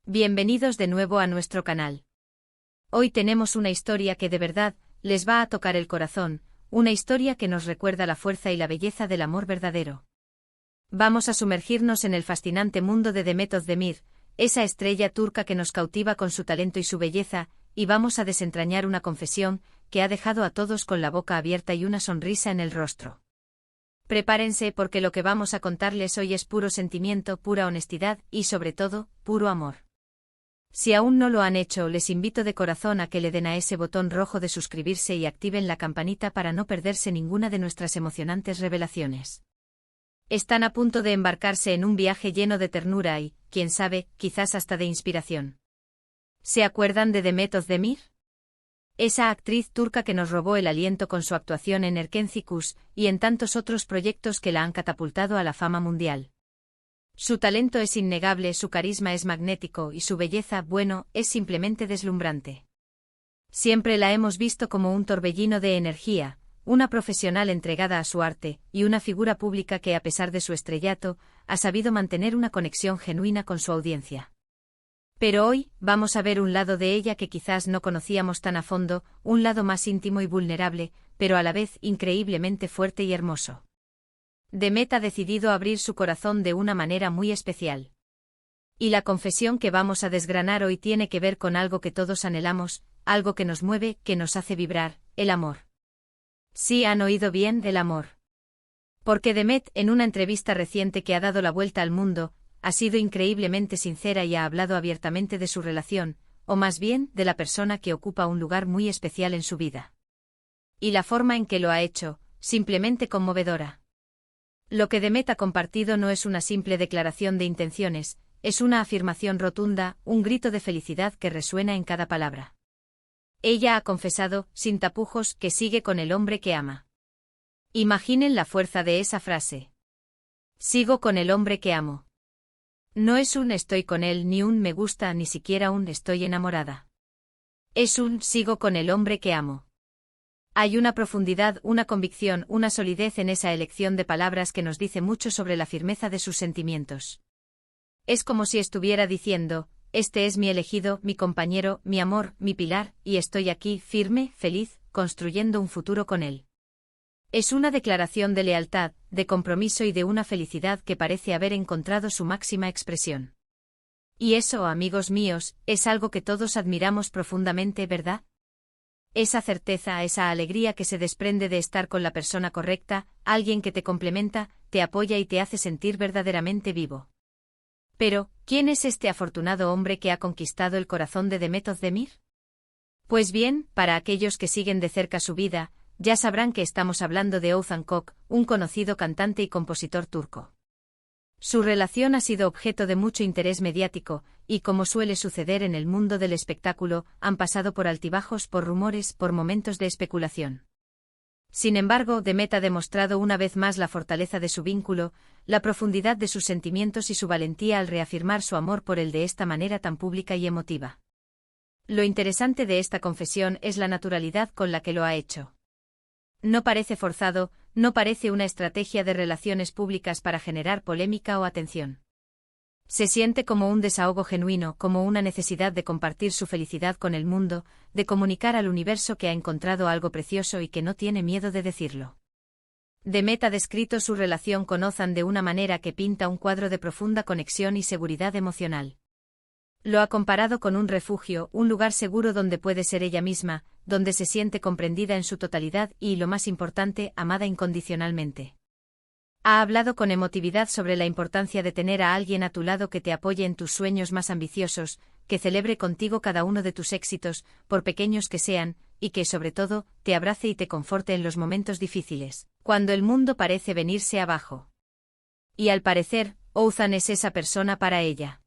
Bienvenidos de nuevo a nuestro canal. Hoy tenemos una historia que de verdad les va a tocar el corazón, una historia que nos recuerda la fuerza y la belleza del amor verdadero. Vamos a sumergirnos en el fascinante mundo de Demet Özdemir, esa estrella turca que nos cautiva con su talento y su belleza, y vamos a desentrañar una confesión que ha dejado a todos con la boca abierta y una sonrisa en el rostro. Prepárense porque lo que vamos a contarles hoy es puro sentimiento, pura honestidad y sobre todo, puro amor. Si aún no lo han hecho, les invito de corazón a que le den a ese botón rojo de suscribirse y activen la campanita para no perderse ninguna de nuestras emocionantes revelaciones. Están a punto de embarcarse en un viaje lleno de ternura y, quién sabe, quizás hasta de inspiración. ¿Se acuerdan de Demet Özdemir? Esa actriz turca que nos robó el aliento con su actuación en Erkenci y en tantos otros proyectos que la han catapultado a la fama mundial. Su talento es innegable, su carisma es magnético y su belleza, bueno, es simplemente deslumbrante. Siempre la hemos visto como un torbellino de energía, una profesional entregada a su arte y una figura pública que, a pesar de su estrellato, ha sabido mantener una conexión genuina con su audiencia. Pero hoy, vamos a ver un lado de ella que quizás no conocíamos tan a fondo, un lado más íntimo y vulnerable, pero a la vez increíblemente fuerte y hermoso. Demet ha decidido abrir su corazón de una manera muy especial. Y la confesión que vamos a desgranar hoy tiene que ver con algo que todos anhelamos, algo que nos mueve, que nos hace vibrar, el amor. Sí, han oído bien, del amor. Porque Demet, en una entrevista reciente que ha dado la vuelta al mundo, ha sido increíblemente sincera y ha hablado abiertamente de su relación, o más bien, de la persona que ocupa un lugar muy especial en su vida. Y la forma en que lo ha hecho, simplemente conmovedora. Lo que Demet ha compartido no es una simple declaración de intenciones, es una afirmación rotunda, un grito de felicidad que resuena en cada palabra. Ella ha confesado, sin tapujos, que sigue con el hombre que ama. Imaginen la fuerza de esa frase. Sigo con el hombre que amo. No es un estoy con él, ni un me gusta, ni siquiera un estoy enamorada. Es un sigo con el hombre que amo. Hay una profundidad, una convicción, una solidez en esa elección de palabras que nos dice mucho sobre la firmeza de sus sentimientos. Es como si estuviera diciendo, este es mi elegido, mi compañero, mi amor, mi pilar, y estoy aquí, firme, feliz, construyendo un futuro con él. Es una declaración de lealtad, de compromiso y de una felicidad que parece haber encontrado su máxima expresión. Y eso, amigos míos, es algo que todos admiramos profundamente, ¿verdad? Esa certeza, esa alegría que se desprende de estar con la persona correcta, alguien que te complementa, te apoya y te hace sentir verdaderamente vivo. Pero, ¿quién es este afortunado hombre que ha conquistado el corazón de Demet Özdemir? Pues bien, para aquellos que siguen de cerca su vida, ya sabrán que estamos hablando de Oğuzhan Koç, un conocido cantante y compositor turco. Su relación ha sido objeto de mucho interés mediático, y como suele suceder en el mundo del espectáculo, han pasado por altibajos, por rumores, por momentos de especulación. Sin embargo, Demet ha demostrado una vez más la fortaleza de su vínculo, la profundidad de sus sentimientos y su valentía al reafirmar su amor por él de esta manera tan pública y emotiva. Lo interesante de esta confesión es la naturalidad con la que lo ha hecho. No parece forzado, no parece una estrategia de relaciones públicas para generar polémica o atención. Se siente como un desahogo genuino, como una necesidad de compartir su felicidad con el mundo, de comunicar al universo que ha encontrado algo precioso y que no tiene miedo de decirlo. Demet ha descrito su relación con Oğuzhan de una manera que pinta un cuadro de profunda conexión y seguridad emocional. Lo ha comparado con un refugio, un lugar seguro donde puede ser ella misma, donde se siente comprendida en su totalidad y, lo más importante, amada incondicionalmente. Ha hablado con emotividad sobre la importancia de tener a alguien a tu lado que te apoye en tus sueños más ambiciosos, que celebre contigo cada uno de tus éxitos, por pequeños que sean, y que, sobre todo, te abrace y te conforte en los momentos difíciles, cuando el mundo parece venirse abajo. Y al parecer, Oğuzhan es esa persona para ella.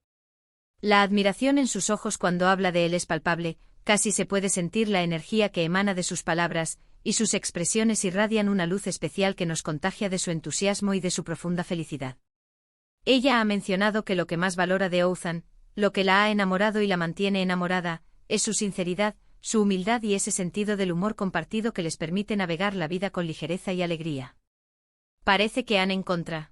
La admiración en sus ojos cuando habla de él es palpable, casi se puede sentir la energía que emana de sus palabras, y sus expresiones irradian una luz especial que nos contagia de su entusiasmo y de su profunda felicidad. Ella ha mencionado que lo que más valora de Oğuzhan, lo que la ha enamorado y la mantiene enamorada, es su sinceridad, su humildad y ese sentido del humor compartido que les permite navegar la vida con ligereza y alegría. Parece que han encontrado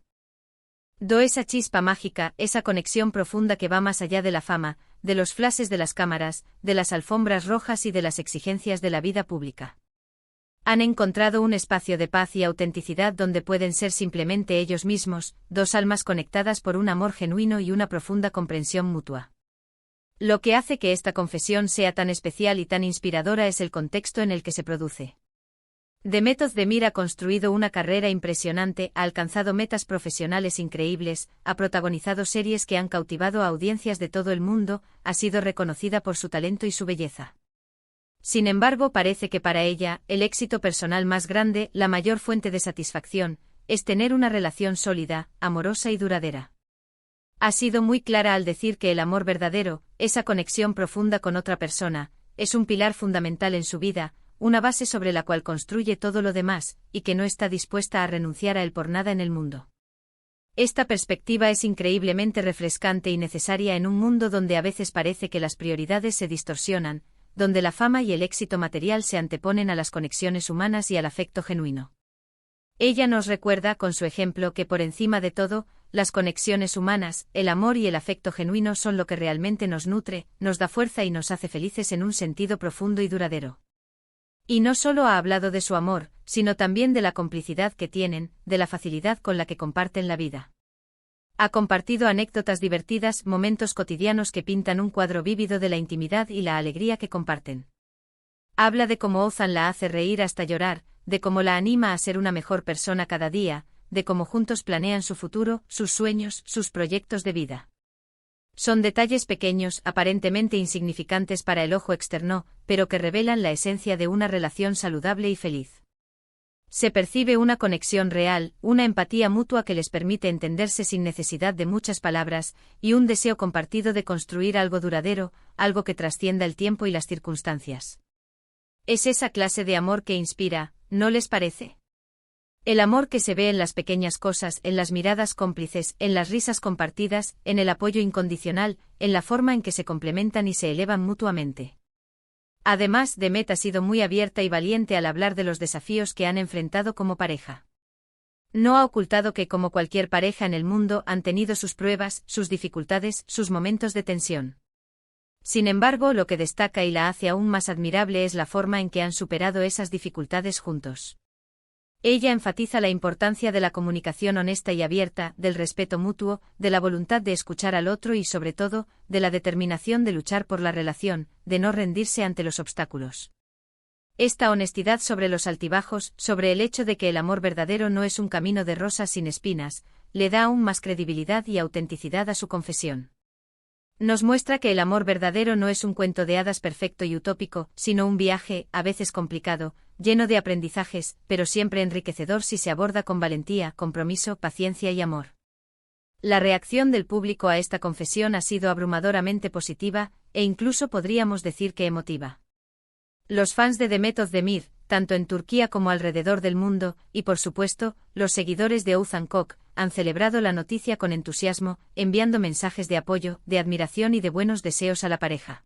esa chispa mágica, esa conexión profunda que va más allá de la fama, de los flashes de las cámaras, de las alfombras rojas y de las exigencias de la vida pública. Han encontrado un espacio de paz y autenticidad donde pueden ser simplemente ellos mismos, dos almas conectadas por un amor genuino y una profunda comprensión mutua. Lo que hace que esta confesión sea tan especial y tan inspiradora es el contexto en el que se produce. Demet Özdemir ha construido una carrera impresionante, ha alcanzado metas profesionales increíbles, ha protagonizado series que han cautivado a audiencias de todo el mundo, ha sido reconocida por su talento y su belleza. Sin embargo, parece que para ella, el éxito personal más grande, la mayor fuente de satisfacción, es tener una relación sólida, amorosa y duradera. Ha sido muy clara al decir que el amor verdadero, esa conexión profunda con otra persona, es un pilar fundamental en su vida, una base sobre la cual construye todo lo demás, y que no está dispuesta a renunciar a él por nada en el mundo. Esta perspectiva es increíblemente refrescante y necesaria en un mundo donde a veces parece que las prioridades se distorsionan, donde la fama y el éxito material se anteponen a las conexiones humanas y al afecto genuino. Ella nos recuerda con su ejemplo que por encima de todo, las conexiones humanas, el amor y el afecto genuino son lo que realmente nos nutre, nos da fuerza y nos hace felices en un sentido profundo y duradero. Y no solo ha hablado de su amor, sino también de la complicidad que tienen, de la facilidad con la que comparten la vida. Ha compartido anécdotas divertidas, momentos cotidianos que pintan un cuadro vívido de la intimidad y la alegría que comparten. Habla de cómo Ozan la hace reír hasta llorar, de cómo la anima a ser una mejor persona cada día, de cómo juntos planean su futuro, sus sueños, sus proyectos de vida. Son detalles pequeños, aparentemente insignificantes para el ojo externo, pero que revelan la esencia de una relación saludable y feliz. Se percibe una conexión real, una empatía mutua que les permite entenderse sin necesidad de muchas palabras, y un deseo compartido de construir algo duradero, algo que trascienda el tiempo y las circunstancias. Es esa clase de amor que inspira, ¿no les parece? El amor que se ve en las pequeñas cosas, en las miradas cómplices, en las risas compartidas, en el apoyo incondicional, en la forma en que se complementan y se elevan mutuamente. Además, Demet ha sido muy abierta y valiente al hablar de los desafíos que han enfrentado como pareja. No ha ocultado que, como cualquier pareja en el mundo, han tenido sus pruebas, sus dificultades, sus momentos de tensión. Sin embargo, lo que destaca y la hace aún más admirable es la forma en que han superado esas dificultades juntos. Ella enfatiza la importancia de la comunicación honesta y abierta, del respeto mutuo, de la voluntad de escuchar al otro y sobre todo, de la determinación de luchar por la relación, de no rendirse ante los obstáculos. Esta honestidad sobre los altibajos, sobre el hecho de que el amor verdadero no es un camino de rosas sin espinas, le da aún más credibilidad y autenticidad a su confesión. Nos muestra que el amor verdadero no es un cuento de hadas perfecto y utópico, sino un viaje, a veces complicado, lleno de aprendizajes, pero siempre enriquecedor si se aborda con valentía, compromiso, paciencia y amor. La reacción del público a esta confesión ha sido abrumadoramente positiva, e incluso podríamos decir que emotiva. Los fans de Demet Özdemir, tanto en Turquía como alrededor del mundo, y por supuesto, los seguidores de Oğuzhan Koç, han celebrado la noticia con entusiasmo, enviando mensajes de apoyo, de admiración y de buenos deseos a la pareja.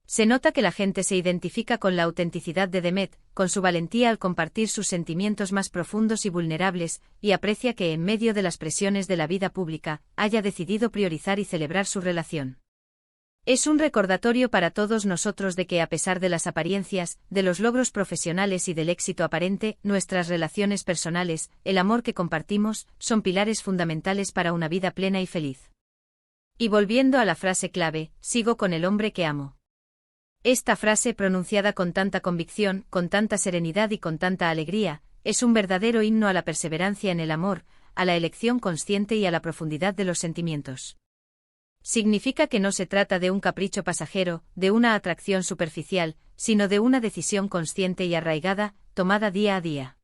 Se nota que la gente se identifica con la autenticidad de Demet, con su valentía al compartir sus sentimientos más profundos y vulnerables, y aprecia que en medio de las presiones de la vida pública, haya decidido priorizar y celebrar su relación. Es un recordatorio para todos nosotros de que a pesar de las apariencias, de los logros profesionales y del éxito aparente, nuestras relaciones personales, el amor que compartimos, son pilares fundamentales para una vida plena y feliz. Y volviendo a la frase clave, sigo con el hombre que amo. Esta frase pronunciada con tanta convicción, con tanta serenidad y con tanta alegría, es un verdadero himno a la perseverancia en el amor, a la elección consciente y a la profundidad de los sentimientos. Significa que no se trata de un capricho pasajero, de una atracción superficial, sino de una decisión consciente y arraigada, tomada día a día.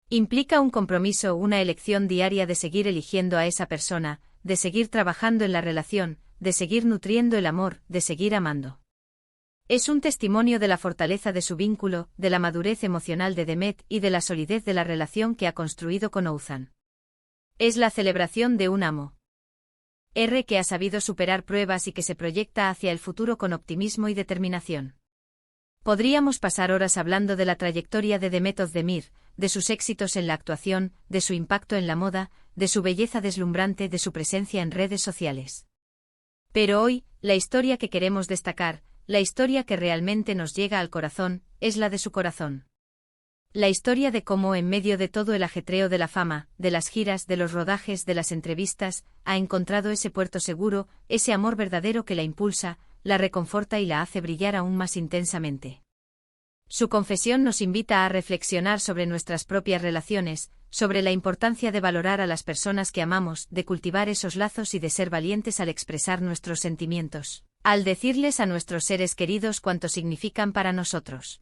Implica un compromiso, una elección diaria de seguir eligiendo a esa persona, de seguir trabajando en la relación, de seguir nutriendo el amor, de seguir amando. Es un testimonio de la fortaleza de su vínculo, de la madurez emocional de Demet y de la solidez de la relación que ha construido con Oğuzhan. Es la celebración de un amo. Que ha sabido superar pruebas y que se proyecta hacia el futuro con optimismo y determinación. Podríamos pasar horas hablando de la trayectoria de Demet Özdemir, de sus éxitos en la actuación, de su impacto en la moda, de su belleza deslumbrante, de su presencia en redes sociales. Pero hoy, La historia que queremos destacar, la historia que realmente nos llega al corazón, es la de su corazón. La historia de cómo en medio de todo el ajetreo de la fama, de las giras, de los rodajes, de las entrevistas, ha encontrado ese puerto seguro, ese amor verdadero que la impulsa, la reconforta y la hace brillar aún más intensamente. Su confesión nos invita a reflexionar sobre nuestras propias relaciones, sobre la importancia de valorar a las personas que amamos, de cultivar esos lazos y de ser valientes al expresar nuestros sentimientos, al decirles a nuestros seres queridos cuánto significan para nosotros.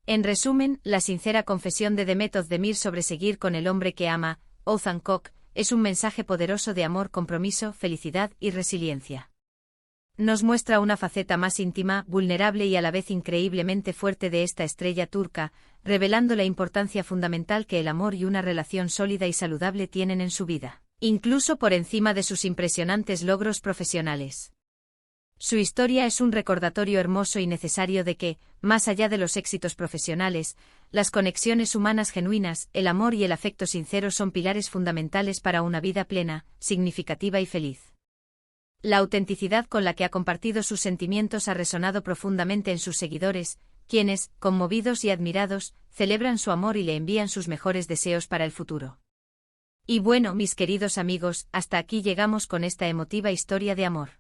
En resumen, la sincera confesión de Demet Özdemir sobre seguir con el hombre que ama, Oğuzhan Koç, es un mensaje poderoso de amor, compromiso, felicidad y resiliencia. Nos muestra una faceta más íntima, vulnerable y a la vez increíblemente fuerte de esta estrella turca, revelando la importancia fundamental que el amor y una relación sólida y saludable tienen en su vida, incluso por encima de sus impresionantes logros profesionales. Su historia es un recordatorio hermoso y necesario de que, más allá de los éxitos profesionales, las conexiones humanas genuinas, el amor y el afecto sincero son pilares fundamentales para una vida plena, significativa y feliz. La autenticidad con la que ha compartido sus sentimientos ha resonado profundamente en sus seguidores, quienes, conmovidos y admirados, celebran su amor y le envían sus mejores deseos para el futuro. Y bueno, mis queridos amigos, hasta aquí llegamos con esta emotiva historia de amor.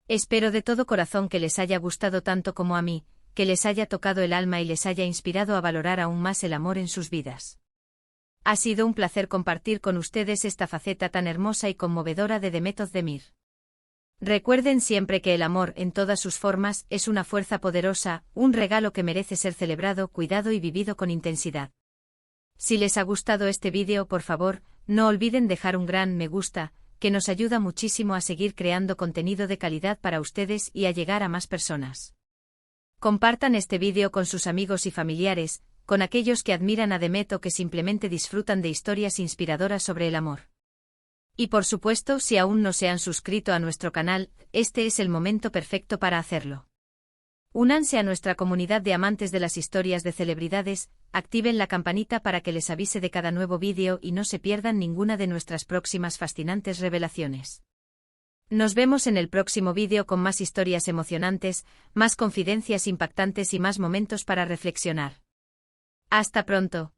Espero de todo corazón que les haya gustado tanto como a mí, que les haya tocado el alma y les haya inspirado a valorar aún más el amor en sus vidas. Ha sido un placer compartir con ustedes esta faceta tan hermosa y conmovedora de Demet Özdemir. Recuerden siempre que el amor, en todas sus formas, es una fuerza poderosa, un regalo que merece ser celebrado, cuidado y vivido con intensidad. Si les ha gustado este vídeo, por favor, no olviden dejar un gran me gusta, que nos ayuda muchísimo a seguir creando contenido de calidad para ustedes y a llegar a más personas. Compartan este vídeo con sus amigos y familiares, con aquellos que admiran a Demet o que simplemente disfrutan de historias inspiradoras sobre el amor. Y por supuesto, si aún no se han suscrito a nuestro canal, este es el momento perfecto para hacerlo. Únanse a nuestra comunidad de amantes de las historias de celebridades, activen la campanita para que les avise de cada nuevo vídeo y no se pierdan ninguna de nuestras próximas fascinantes revelaciones. Nos vemos en el próximo vídeo con más historias emocionantes, más confidencias impactantes y más momentos para reflexionar. Hasta pronto.